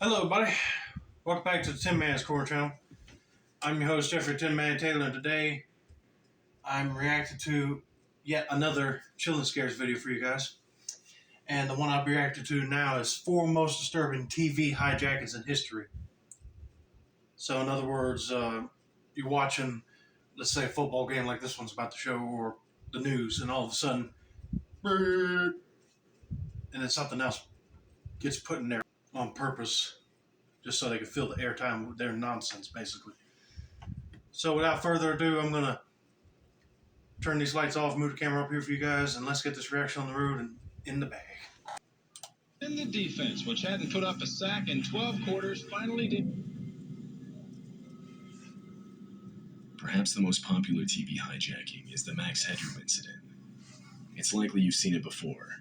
Hello, buddy. Welcome back to the Tin Man's Corner channel. I'm your host, Jeffrey Tin Man Taylor, and today I'm reacting to yet another Chilling Scares video for you guys. And the one I'll be reacting to now is 4 most disturbing TV hijackings in history. So, in other words, you're watching, let's say, a football game like this one's about to show, or the news, and all of a sudden, and then something else gets put in there on purpose, just so they can fill the airtime with their nonsense, basically. So without further ado, I'm going to turn these lights off, move the camera up here for you guys, and let's get this reaction on the road and in the bag. In the defense, which hadn't put up a sack in 12 quarters, finally did. Perhaps the most popular TV hijacking is the Max Headroom incident. It's likely you've seen it before.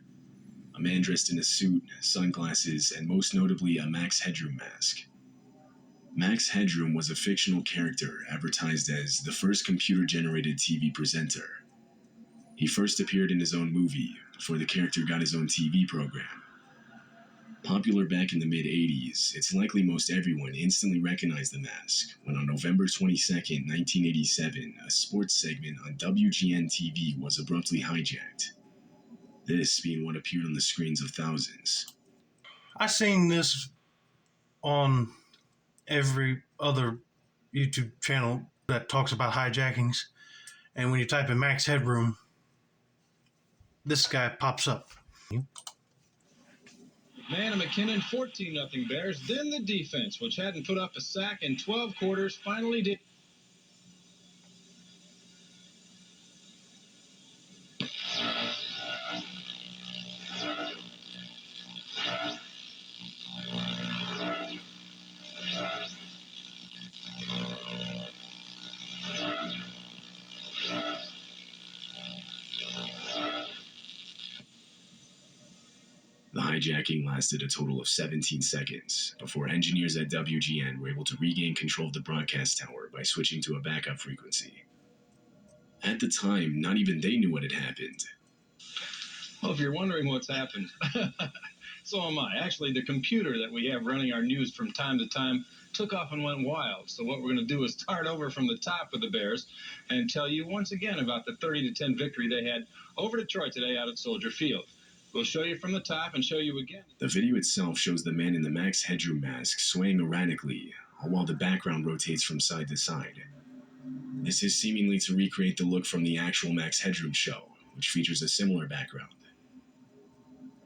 A man dressed in a suit, sunglasses, and most notably a Max Headroom mask. Max Headroom was a fictional character advertised as the first computer-generated TV presenter. He first appeared in his own movie before the character got his own TV program. Popular back in the mid-'80s, it's likely most everyone instantly recognized the mask when on November 22, 1987, a sports segment on WGN-TV was abruptly hijacked. This being what appeared on the screens of thousands. I've seen this on every other YouTube channel that talks about hijackings, and when you type in Max Headroom, this guy pops up. Man and McKinnon, 14-0 Bears. Then the defense, which hadn't put up a sack in 12 quarters, finally did. The hijacking lasted a total of 17 seconds before engineers at WGN were able to regain control of the broadcast tower by switching to a backup frequency. At the time, not even they knew what had happened. Well, if you're wondering what's happened, so am I. Actually, the computer that we have running our news from time to time took off and went wild. So what we're going to do is start over from the top with the Bears and tell you once again about the 30-10 victory they had over Detroit today out at Soldier Field. We'll show you from the top and show you again. The video itself shows the man in the Max Headroom mask swaying erratically, all while the background rotates from side to side. This is seemingly to recreate the look from the actual Max Headroom show, which features a similar background.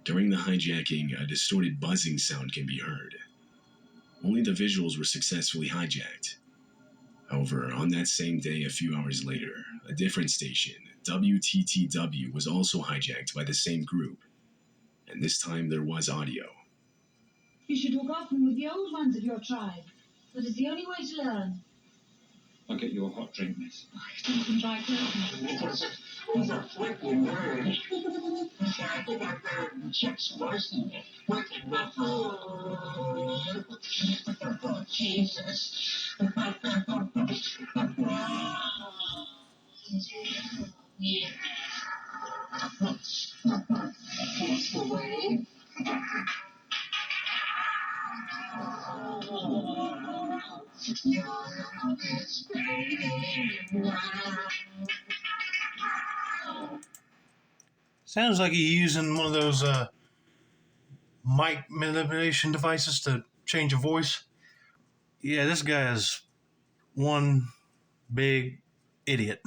During the hijacking, a distorted buzzing sound can be heard. Only the visuals were successfully hijacked. However, on that same day, a few hours later, a different station, WTTW, was also hijacked by the same group. And this time there was audio. You should walk often with the old ones of your tribe. That is the only way to learn. I'll get you a hot drink, miss. Don't come dry clothes. Who's a flipping word? Just worsen it. Working my food. Jesus. Yeah. That's the way. Sounds like he's using one of those mic manipulation devices to change a voice. Yeah, this guy is one big idiot,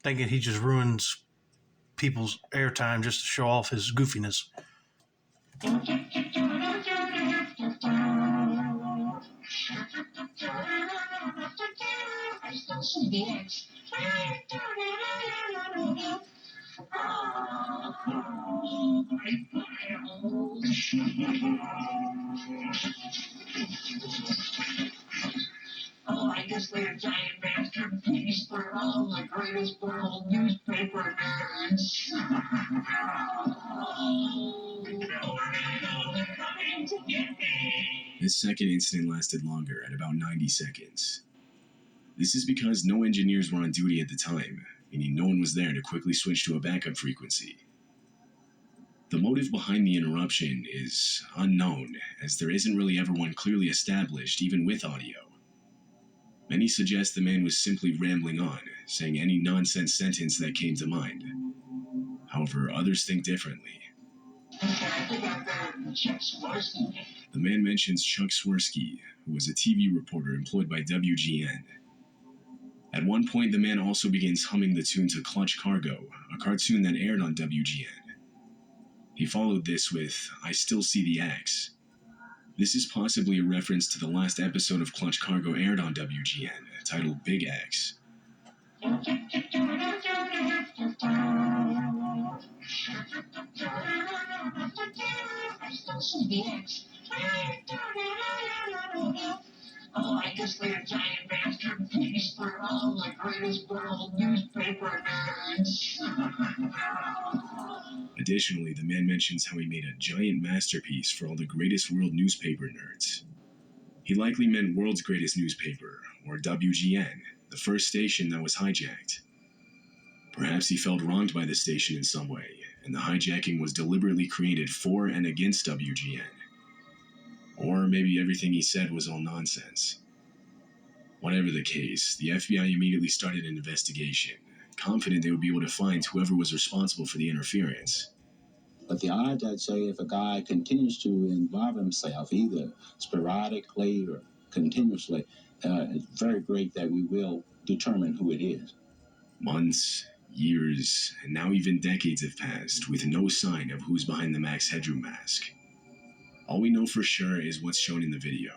thinking he just ruins people's airtime just to show off his goofiness. Oh, I guess they're giant masterpiece for all the greatest world newspaper nerds. They're coming to get me. This second incident lasted longer at about 90 seconds. This is because no engineers were on duty at the time, meaning no one was there to quickly switch to a backup frequency. The motive behind the interruption is unknown, as there isn't really ever one clearly established, even with audio. Many suggest the man was simply rambling on, saying any nonsense sentence that came to mind. However, others think differently. The man mentions Chuck Swirsky, who was a TV reporter employed by WGN. At one point, the man also begins humming the tune to Clutch Cargo, a cartoon that aired on WGN. He followed this with I Still See the Axe. This is possibly a reference to the last episode of Clutch Cargo aired on WGN, titled Big Axe. Oh, I guess they're giant masterpiece for all the greatest world newspaper nerds. Additionally, the man mentions how he made a giant masterpiece for all the greatest world newspaper nerds. He likely meant World's Greatest Newspaper, or WGN, the first station that was hijacked. Perhaps he felt wronged by the station in some way, and the hijacking was deliberately created for and against WGN. Or maybe everything he said was all nonsense. Whatever the case, the FBI immediately started an investigation, confident they would be able to find whoever was responsible for the interference. But the odds, I'd say, if a guy continues to involve himself, either sporadically or continuously, it's very great that we will determine who it is. Months, years, and now even decades have passed with no sign of who's behind the Max Headroom mask. All we know for sure is what's shown in the video.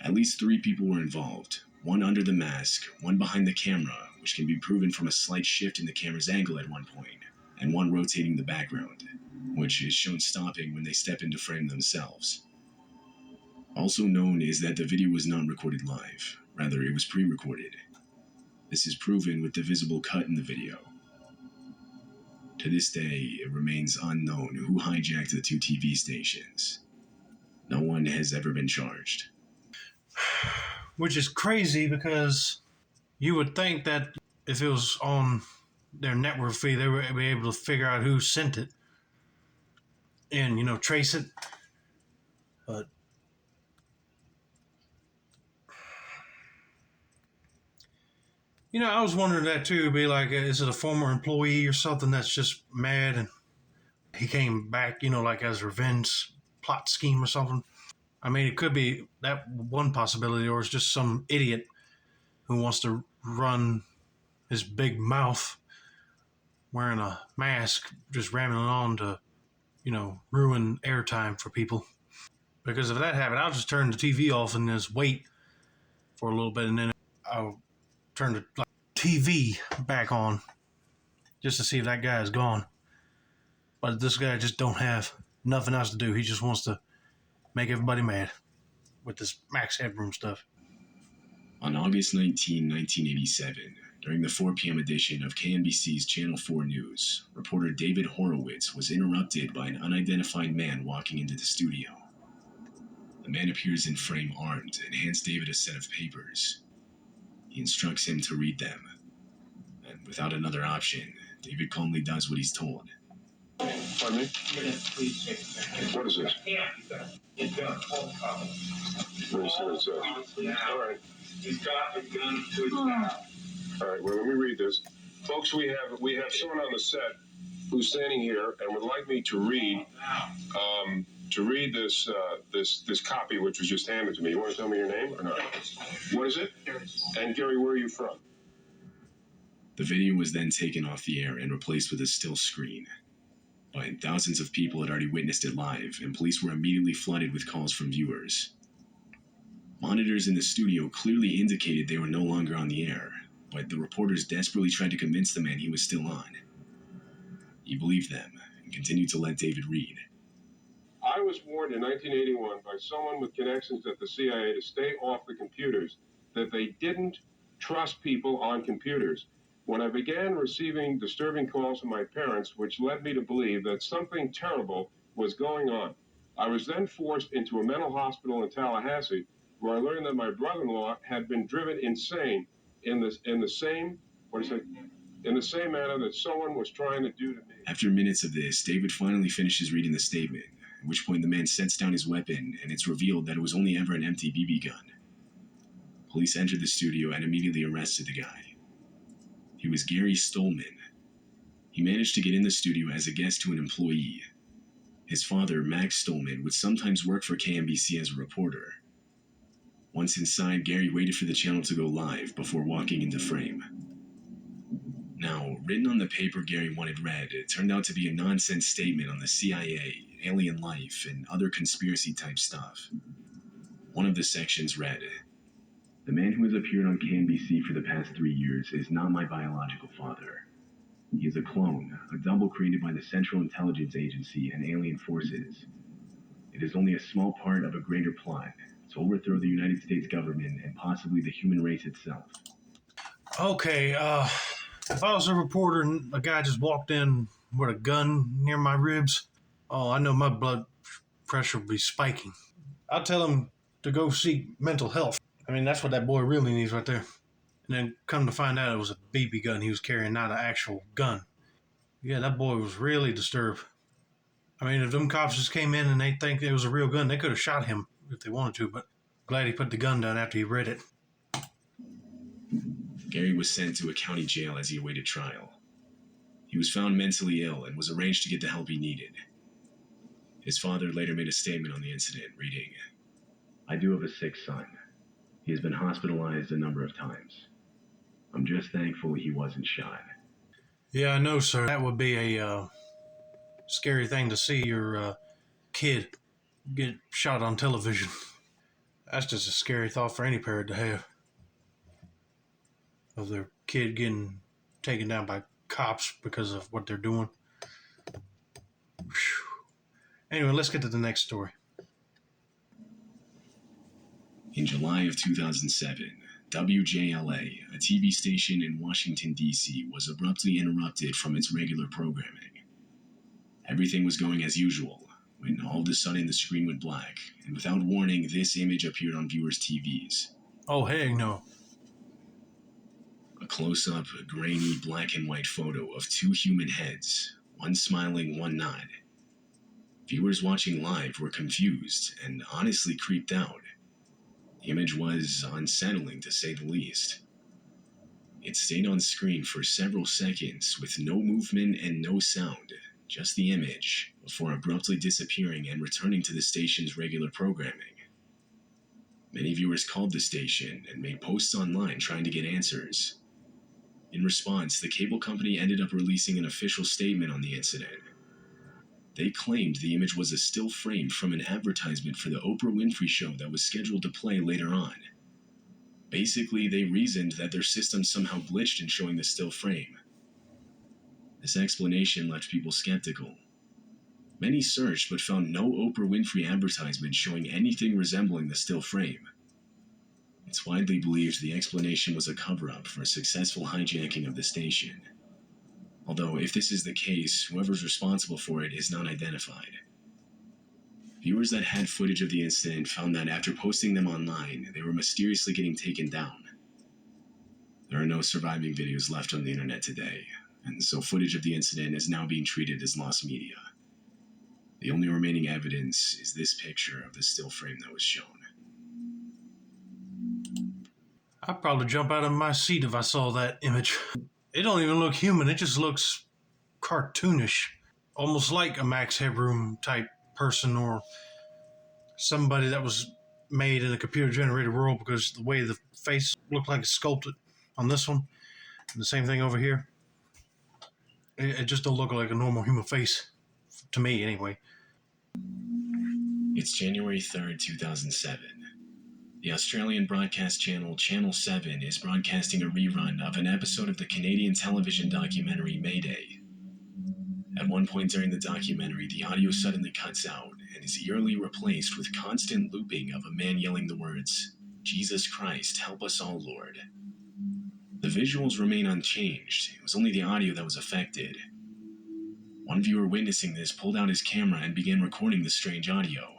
At least 3 people were involved, one under the mask, one behind the camera, which can be proven from a slight shift in the camera's angle at one point, and one rotating the background, which is shown stopping when they step into frame themselves. Also known is that the video was not recorded live, rather it was pre-recorded. This is proven with the visible cut in the video. To this day, it remains unknown who hijacked the 2 TV stations. No one has ever been charged. Which is crazy because you would think that if it was on their network feed, they would be able to figure out who sent it and, trace it. But I was wondering that too. Be like, is it a former employee or something that's just mad and he came back, like as a revenge plot scheme or something? I mean, it could be that one possibility, or it's just some idiot who wants to run his big mouth wearing a mask, just rambling on to, ruin airtime for people. Because if that happened, I'll just turn the TV off and just wait for a little bit, and then I'll turn the TV back on just to see if that guy is gone. But this guy just don't have nothing else to do. He just wants to make everybody mad with this Max Headroom stuff. On August 19, 1987, during the 4 p.m. edition of KNBC's Channel 4 News, reporter David Horowitz was interrupted by an unidentified man walking into the studio. The man appears in frame armed and hands David a set of papers. He instructs him to read them. And without another option, David calmly does what he's told. Pardon me? What is this? He's got a phone call. Let me see what it says. All right. He's got a gun to his mouth. All right, well, let me read this. Folks, we have someone on the set who's standing here and would like me to read this copy which was just handed to me. You want to tell me your name or not? What is it? And Gary, where are you from? The video was then taken off the air and replaced with a still screen. But thousands of people had already witnessed it live, and police were immediately flooded with calls from viewers. Monitors in the studio clearly indicated they were no longer on the air, but the reporters desperately tried to convince the man he was still on. He believed them and continued to let David read. I was warned in 1981 by someone with connections at the CIA to stay off the computers, that they didn't trust people on computers. When I began receiving disturbing calls from my parents, which led me to believe that something terrible was going on, I was then forced into a mental hospital in Tallahassee, where I learned that my brother-in-law had been driven insane in the in the same manner that someone was trying to do to me. After minutes of this, David finally finishes reading the statement, at which point the man sets down his weapon, and it's revealed that it was only ever an empty BB gun. Police entered the studio and immediately arrested the guy. He was Gary Stolman. He managed to get in the studio as a guest to an employee. His father, Max Stolman, would sometimes work for KMBC as a reporter. Once inside, Gary waited for the channel to go live before walking into frame. Now, written on the paper Gary wanted read, it turned out to be a nonsense statement on the CIA, alien life, and other conspiracy-type stuff. One of the sections read, "The man who has appeared on KMBC for the past 3 years is not my biological father. He is a clone, a double created by the Central Intelligence Agency and alien forces. It is only a small part of a greater plot to overthrow the United States government and possibly the human race itself." Okay, if I was a reporter and a guy just walked in with a gun near my ribs, oh, I know my blood pressure would be spiking. I'd tell him to go seek mental health. I mean, that's what that boy really needs right there. And then come to find out it was a BB gun he was carrying, not an actual gun. Yeah, that boy was really disturbed. I mean, if them cops just came in and they think it was a real gun, they could have shot him if they wanted to, but glad he put the gun down after he read it. Gary was sent to a county jail as he awaited trial. He was found mentally ill and was arranged to get the help he needed. His father later made a statement on the incident, reading, "I do have a sick son. He has been hospitalized a number of times. I'm just thankful he wasn't shot." Yeah, I know, sir. That would be a scary thing to see your kid get shot on television. That's just a scary thought for any parent to have. Of their kid getting taken down by cops because of what they're doing. Whew. Anyway, let's get to the next story. In July of 2007, WJLA, a TV station in Washington, D.C., was abruptly interrupted from its regular programming. Everything was going as usual, when all of a sudden the screen went black, and without warning, this image appeared on viewers' TVs. Oh, heck no. A close-up, grainy, black and white photo of two human heads, one smiling, one not. Viewers watching live were confused and honestly creeped out. The image was unsettling, to say the least. It stayed on screen for several seconds with no movement and no sound, just the image, before abruptly disappearing and returning to the station's regular programming. Many viewers called the station and made posts online trying to get answers. In response, the cable company ended up releasing an official statement on the incident. They claimed the image was a still frame from an advertisement for the Oprah Winfrey Show that was scheduled to play later on. Basically, they reasoned that their system somehow glitched in showing the still frame. This explanation left people skeptical. Many searched but found no Oprah Winfrey advertisement showing anything resembling the still frame. It's widely believed the explanation was a cover-up for a successful hijacking of the station. Although, if this is the case, whoever's responsible for it is not identified. Viewers that had footage of the incident found that after posting them online, they were mysteriously getting taken down. There are no surviving videos left on the internet today, and so footage of the incident is now being treated as lost media. The only remaining evidence is this picture of the still frame that was shown. I'd probably jump out of my seat if I saw that image. It don't even look human. It just looks cartoonish. Almost like a Max Headroom type person or somebody that was made in a computer-generated world, because the way the face looked like it's sculpted on this one, and the same thing over here. It just don't look like a normal human face, to me anyway. It's January 3rd, 2007. The Australian broadcast channel Channel 7 is broadcasting a rerun of an episode of the Canadian television documentary Mayday. At one point during the documentary, the audio suddenly cuts out and is eerily replaced with constant looping of a man yelling the words, "Jesus Christ, help us all, Lord." The visuals remain unchanged. It was only the audio that was affected. One viewer witnessing this pulled out his camera and began recording the strange audio.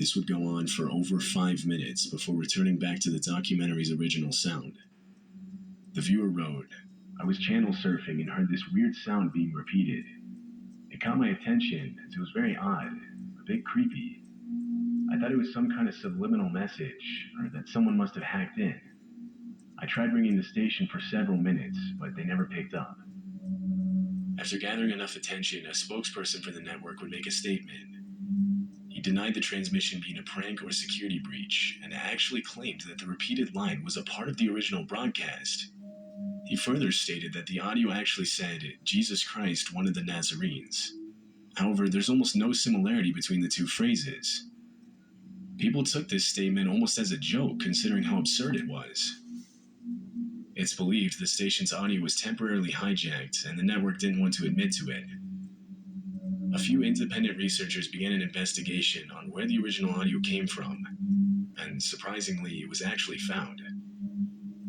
This would go on for over 5 minutes before returning back to the documentary's original sound. The viewer wrote, "I was channel surfing and heard this weird sound being repeated. It caught my attention as it was very odd, a bit creepy. I thought it was some kind of subliminal message, or that someone must have hacked in. I tried ringing the station for several minutes, but they never picked up." After gathering enough attention, a spokesperson for the network would make a statement. He denied the transmission being a prank or security breach, and actually claimed that the repeated line was a part of the original broadcast. He further stated that the audio actually said, "Jesus Christ, one of the Nazarenes." However, there's almost no similarity between the two phrases. People took this statement almost as a joke, considering how absurd it was. It's believed the station's audio was temporarily hijacked, and the network didn't want to admit to it. A few independent researchers began an investigation on where the original audio came from, and surprisingly, it was actually found.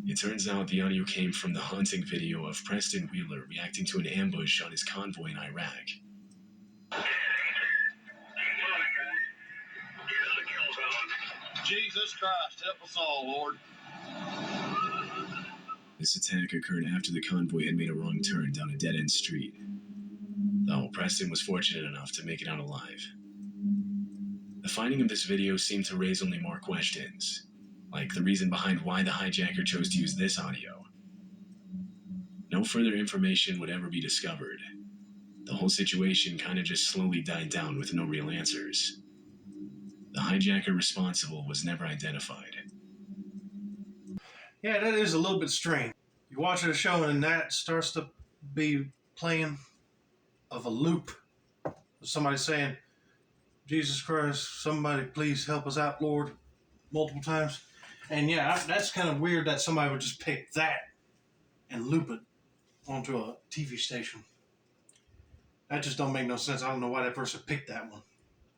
It turns out the audio came from the haunting video of Preston Wheeler reacting to an ambush on his convoy in Iraq. Jesus Christ, help us all, Lord. This attack occurred after the convoy had made a wrong turn down a dead-end street. Though Preston was fortunate enough to make it out alive. The finding of this video seemed to raise only more questions, like the reason behind why the hijacker chose to use this audio. No further information would ever be discovered. The whole situation kind of just slowly died down with no real answers. The hijacker responsible was never identified. Yeah, that is a little bit strange. You watch a show and that starts to be playing of a loop of somebody saying, "Jesus Christ, somebody please help us out, Lord," multiple times. And yeah, that's kind of weird that somebody would just pick that and loop it onto a TV station. That just don't make no sense. I don't know why that person picked that one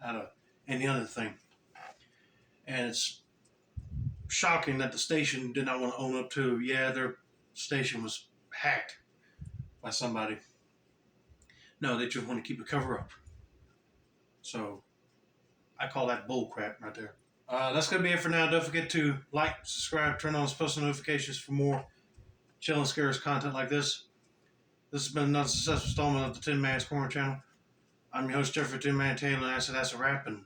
out of any other thing. And it's shocking that the station did not want to own up to, yeah, their station was hacked by somebody. No, they just want to keep a cover up. So I call that bull crap right there. That's going to be it for now. Don't forget to like, subscribe, turn on post notifications for more chill and scares content like this. This has been another successful installment of the Tin Man's Corner channel. I'm your host, Jeffrey Tin Man Taylor, and I said that's a wrap, and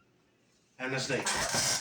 have a nice day.